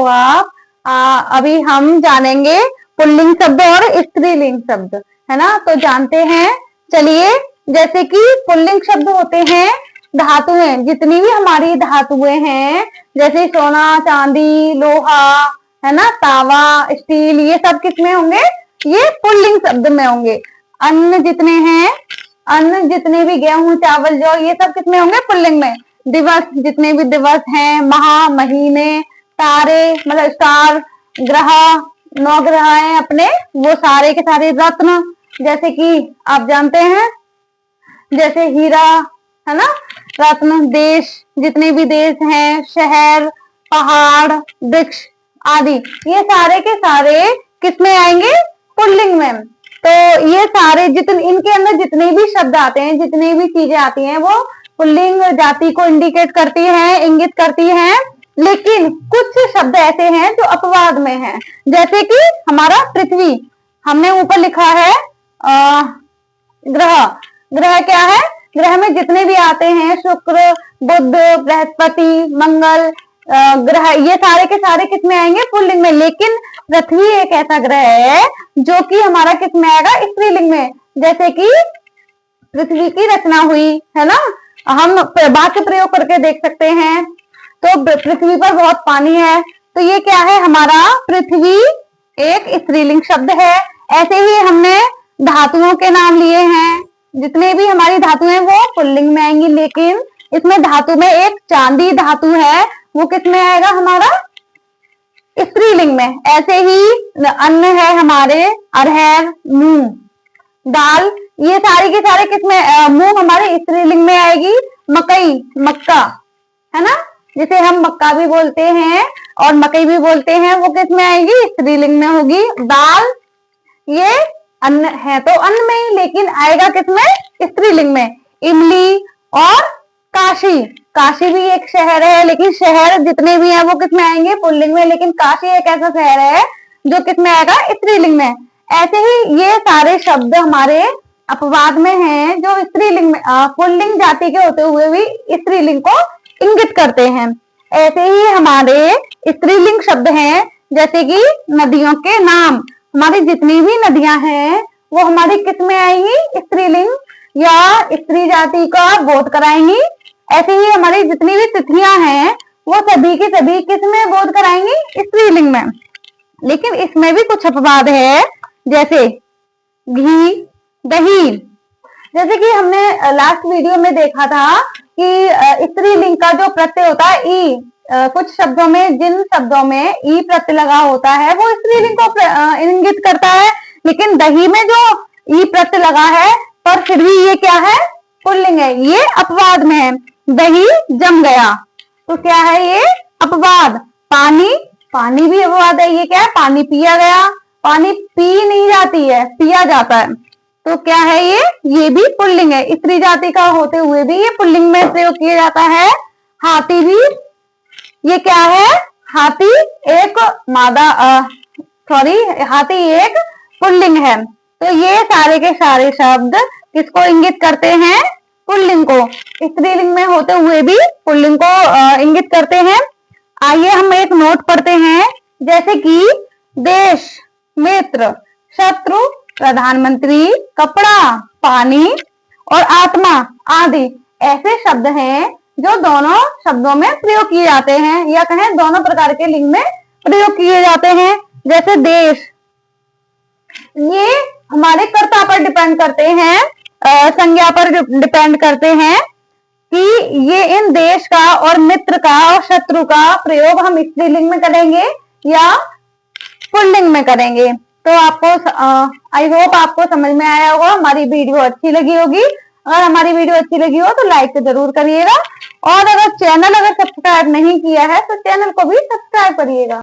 आप। अभी हम जानेंगे पुल्लिंग शब्द और स्त्रीलिंग शब्द, है ना। तो जानते हैं, चलिए। जैसे कि पुल्लिंग शब्द होते हैं धातुएं, जितनी भी हमारी धातुएं हैं, जैसे सोना, चांदी, लोहा, है ना, तावा, स्टील, ये सब किसमें होंगे? ये पुल्लिंग शब्द में होंगे। अन्न जितने हैं, अन्न जितने भी गेहूं, चावल, जौ, ये सब किसमें होंगे? पुल्लिंग में। दिवस, जितने भी दिवस हैं, माह, महीने, तारे मतलब स्टार, ग्रह, 9 ग्रह हैं अपने, वो सारे के सारे। रत्न, जैसे कि आप जानते हैं, जैसे हीरा, है ना, रत्न। देश, जितने भी देश हैं, शहर, पहाड़, वृक्ष आदि, ये सारे के सारे किसमें आएंगे? पुल्लिंग में। तो ये सारे जितने, इनके अंदर जितने भी शब्द आते हैं, जितनी भी चीजें आती हैं, वो पुल्लिंग जाति को इंडिकेट करती हैं, इंगित करती हैं। लेकिन कुछ शब्द ऐसे हैं जो अपवाद में हैं, जैसे कि हमारा पृथ्वी, हमने ऊपर लिखा है ग्रह। ग्रह क्या है? ग्रह में जितने भी आते हैं, शुक्र, बुध, बृहस्पति, मंगल ग्रह, ये सारे के सारे किसमें आएंगे? पुल्लिंग में। लेकिन पृथ्वी एक ऐसा ग्रह है जो कि हमारा किसमें आएगा? स्त्रीलिंग में। जैसे कि पृथ्वी की रचना हुई, है ना, हम वाक्य प्रयोग करके देख सकते हैं। तो पृथ्वी पर बहुत पानी है, तो ये क्या है? हमारा पृथ्वी एक स्त्रीलिंग शब्द है। ऐसे ही हमने धातुओं के नाम लिए हैं, जितने भी हमारी धातु हैं वो पुल्लिंग में आएंगी। लेकिन इसमें धातु में एक चांदी धातु है, वो किसमें आएगा? हमारा स्त्रीलिंग में। ऐसे ही अन्न है हमारे, अरहर, मूंग, दाल, ये सारी के सारे किसमें? मूंग हमारे स्त्रीलिंग में आएगी। मकई, मक्का, है ना, जिसे हम मक्का भी बोलते हैं और मकई भी बोलते हैं, वो किसमें आएगी? स्त्रीलिंग में होगी। दाल, ये अन्न है तो अन्न में ही, लेकिन आएगा किसमें? स्त्रीलिंग में। इमली और काशी, काशी भी एक शहर है, लेकिन शहर जितने भी हैं वो किसमें आएंगे? पुल्लिंग में। लेकिन काशी एक ऐसा शहर है जो किसमें आएगा? स्त्रीलिंग में। ऐसे ही ये सारे शब्द हमारे अपवाद में हैं, जो स्त्रीलिंग में, पुल्लिंग जाति के होते हुए भी स्त्रीलिंग को इंगित करते हैं। ऐसे ही हमारे स्त्रीलिंग शब्द हैं, जैसे कि नदियों के नाम। हमारी जितनी भी नदियां हैं वो हमारी किसमें आएंगी? स्त्रीलिंग या स्त्री जाति का बोध कराएंगी। ऐसे ही हमारी जितनी भी तिथियां हैं वो सभी की सभी किसमें बोध कराएंगी? स्त्रीलिंग में। लेकिन इसमें भी कुछ अपवाद है, जैसे घी, दही। जैसे कि हमने लास्ट वीडियो में देखा था कि स्त्रीलिंग का जो प्रत्यय होता है ई, कुछ शब्दों में, जिन शब्दों में ई प्रत्यय लगा होता है वो स्त्रीलिंग को इंगित करता है। लेकिन दही में जो ई प्रत्यय लगा है, पर फिर भी ये क्या है? पुल्लिंग है, ये अपवाद में है। दही जम गया, तो क्या है ये? अपवाद। पानी, पानी भी अपवाद है, ये क्या है? पानी पिया गया। पानी पी नहीं जाती है, पिया जाता है, तो क्या है ये भी पुल्लिंग है। स्त्री जाति का होते हुए भी ये पुल्लिंग में प्रयोग किया जाता है। हाथी भी, ये क्या है? हाथी एक मादा, हाथी एक पुल्लिंग है। तो ये सारे के सारे शब्द किसको इंगित करते हैं? पुल्लिंग को। स्त्रीलिंग में होते हुए भी पुल्लिंग को इंगित करते हैं। आइए हम एक नोट पढ़ते हैं, जैसे कि देश, मित्र, शत्रु, प्रधानमंत्री, कपड़ा, पानी और आत्मा आदि ऐसे शब्द हैं जो दोनों शब्दों में प्रयोग किए जाते हैं, या कहें दोनों प्रकार के लिंग में प्रयोग किए जाते हैं। जैसे देश, ये हमारे कर्ता पर डिपेंड करते हैं, संज्ञा पर डिपेंड करते हैं कि ये इन देश का और मित्र का और शत्रु का प्रयोग हम स्त्रीलिंग में करेंगे या पुल्लिंग में करेंगे। तो आपको आई होप आपको समझ में आया होगा, हमारी वीडियो अच्छी लगी होगी। अगर हमारी वीडियो अच्छी लगी हो तो लाइक जरूर करिएगा, और अगर चैनल सब्सक्राइब नहीं किया है तो चैनल को भी सब्सक्राइब करिएगा।